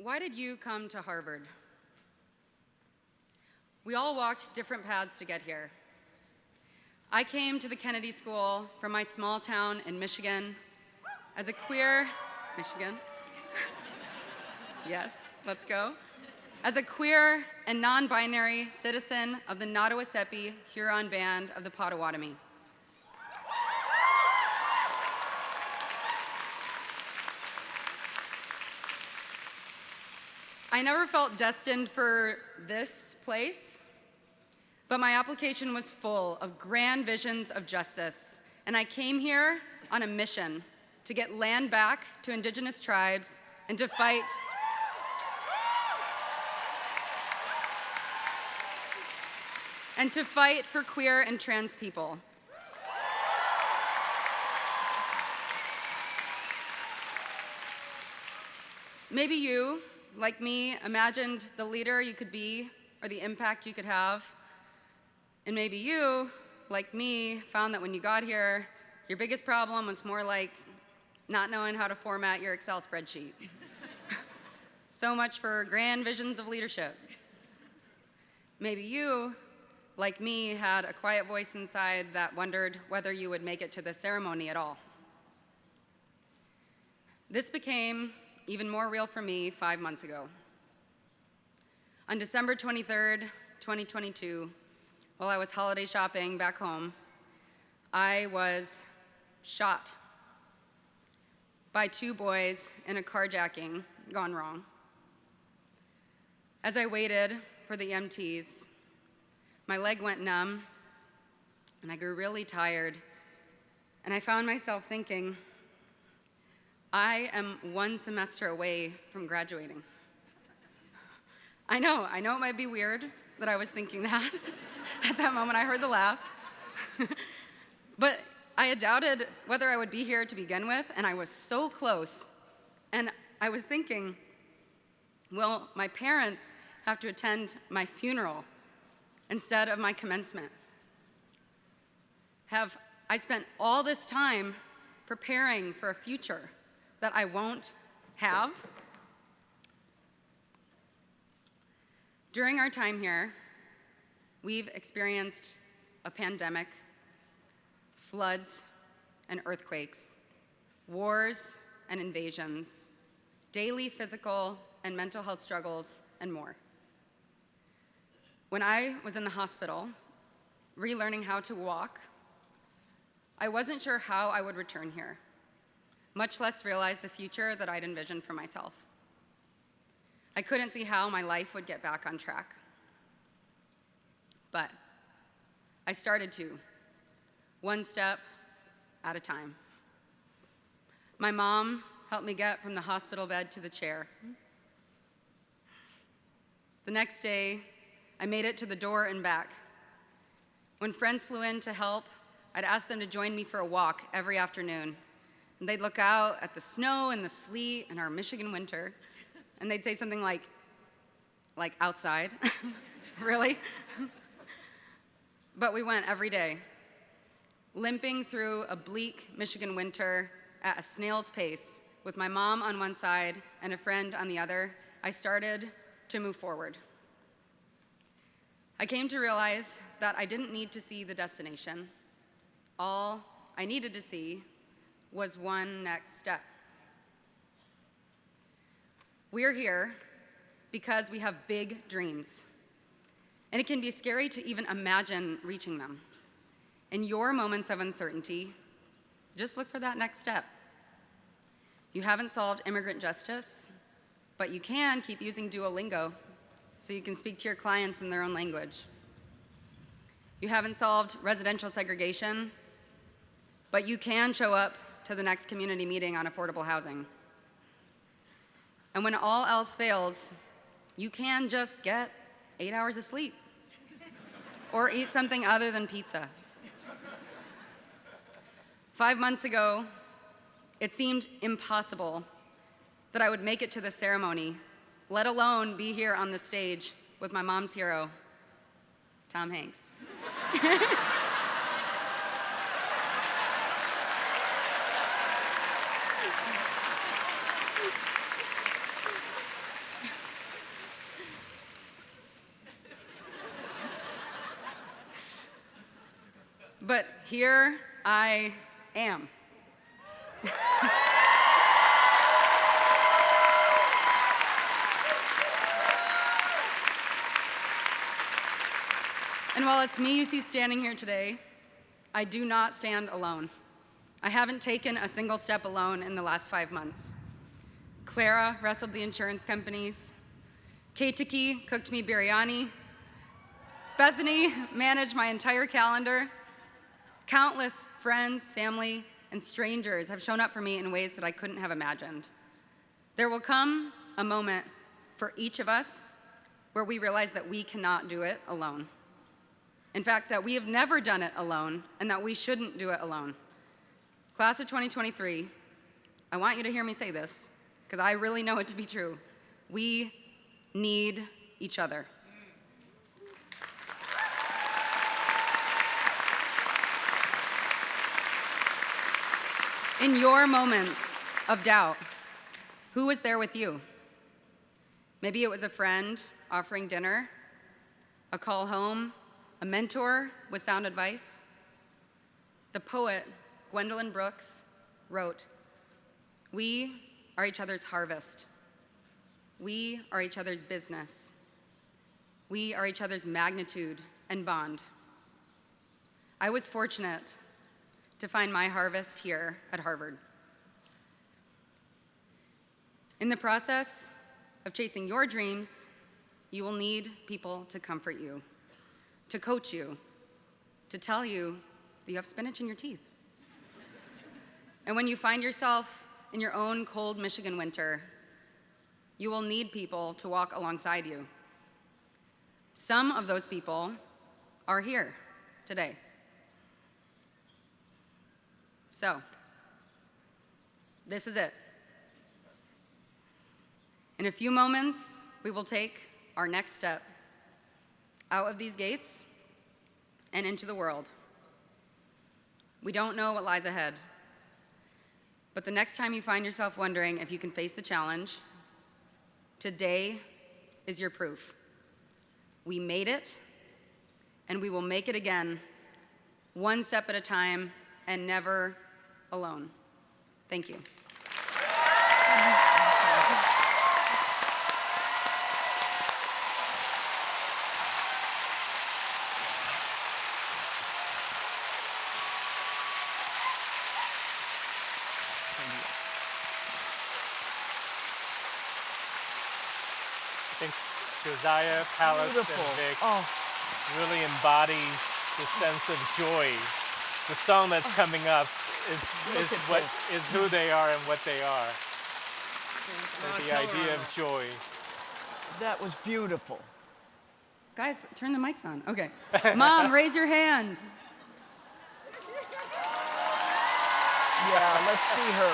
Why did you come to Harvard? We all walked different paths to get here. I came to the Kennedy School from my small town in Michigan as a queer, Michigan? Yes, let's go. As a queer and non-binary citizen of the Nottawasepi Huron Band of the Potawatomi. I never felt destined for this place, but my application was full of grand visions of justice, and I came here on a mission to get land back to Indigenous tribes and to fight for queer and trans people. Maybe you, like me, imagined the leader you could be or the impact you could have. And maybe you, like me, found that when you got here, your biggest problem was more like not knowing how to format your Excel spreadsheet. So much for grand visions of leadership. Maybe you, like me, had a quiet voice inside that wondered whether you would make it to the ceremony at all. This became even more real for me 5 months ago. On December 23rd, 2022, while I was holiday shopping back home, I was shot by 2 boys in a carjacking gone wrong. As I waited for the EMTs, my leg went numb, and I grew really tired, and I found myself thinking, I am 1 semester away from graduating. I know it might be weird that I was thinking that. At that moment, I heard the laughs. But I had doubted whether I would be here to begin with, and I was so close. And I was thinking, will my parents have to attend my funeral instead of my commencement? Have I spent all this time preparing for a future that I won't have? During our time here, we've experienced a pandemic, floods and earthquakes, wars and invasions, daily physical and mental health struggles, and more. When I was in the hospital, relearning how to walk, I wasn't sure how I would return here, much less realize the future that I'd envisioned for myself. I couldn't see how my life would get back on track. But I started to, 1 step at a time. My mom helped me get from the hospital bed to the chair. The next day, I made it to the door and back. When friends flew in to help, I'd ask them to join me for a walk every afternoon. And they'd look out at the snow and the sleet and our Michigan winter, and they'd say something like outside, really? But we went every day, limping through a bleak Michigan winter at a snail's pace with my mom on one side and a friend on the other. I started to move forward. I came to realize that I didn't need to see the destination. All I needed to see was one next step. We're here because we have big dreams, and it can be scary to even imagine reaching them. In your moments of uncertainty, just look for that next step. You haven't solved immigrant justice, but you can keep using Duolingo so you can speak to your clients in their own language. You haven't solved residential segregation, but you can show up to the next community meeting on affordable housing. And when all else fails, you can just get 8 hours of sleep or eat something other than pizza. 5 months ago, it seemed impossible that I would make it to the ceremony, let alone be here on the stage with my mom's hero, Tom Hanks. but here I am. And while it's me you see standing here today, I do not stand alone. I haven't taken a single step alone in the last 5 months. Clara wrestled the insurance companies. Kaitiki cooked me biryani. Bethany managed my entire calendar. Countless friends, family, and strangers have shown up for me in ways that I couldn't have imagined. There will come a moment for each of us where we realize that we cannot do it alone. In fact, that we have never done it alone and that we shouldn't do it alone. Class of 2023, I want you to hear me say this because I really know it to be true. We need each other. In your moments of doubt, who was there with you? Maybe it was a friend offering dinner, a call home, a mentor with sound advice. The poet, Gwendolyn Brooks, wrote, "We are each other's harvest. We are each other's business. We are each other's magnitude and bond." I was fortunate to find my harvest here at Harvard. In the process of chasing your dreams, you will need people to comfort you, to coach you, to tell you that you have spinach in your teeth. And when you find yourself in your own cold Michigan winter, you will need people to walk alongside you. Some of those people are here today. So, this is it. In a few moments, we will take our next step out of these gates and into the world. We don't know what lies ahead, but the next time you find yourself wondering if you can face the challenge, today is your proof. We made it, and we will make it again, one step at a time and never alone. Thank you. I think Josiah, Palace, and Vic really embodies the sense of joy. The song that's coming up is who they are and what they are. The idea of joy. That was beautiful. Guys, turn the mics on. Okay. Mom, raise your hand. Yeah, let's see her.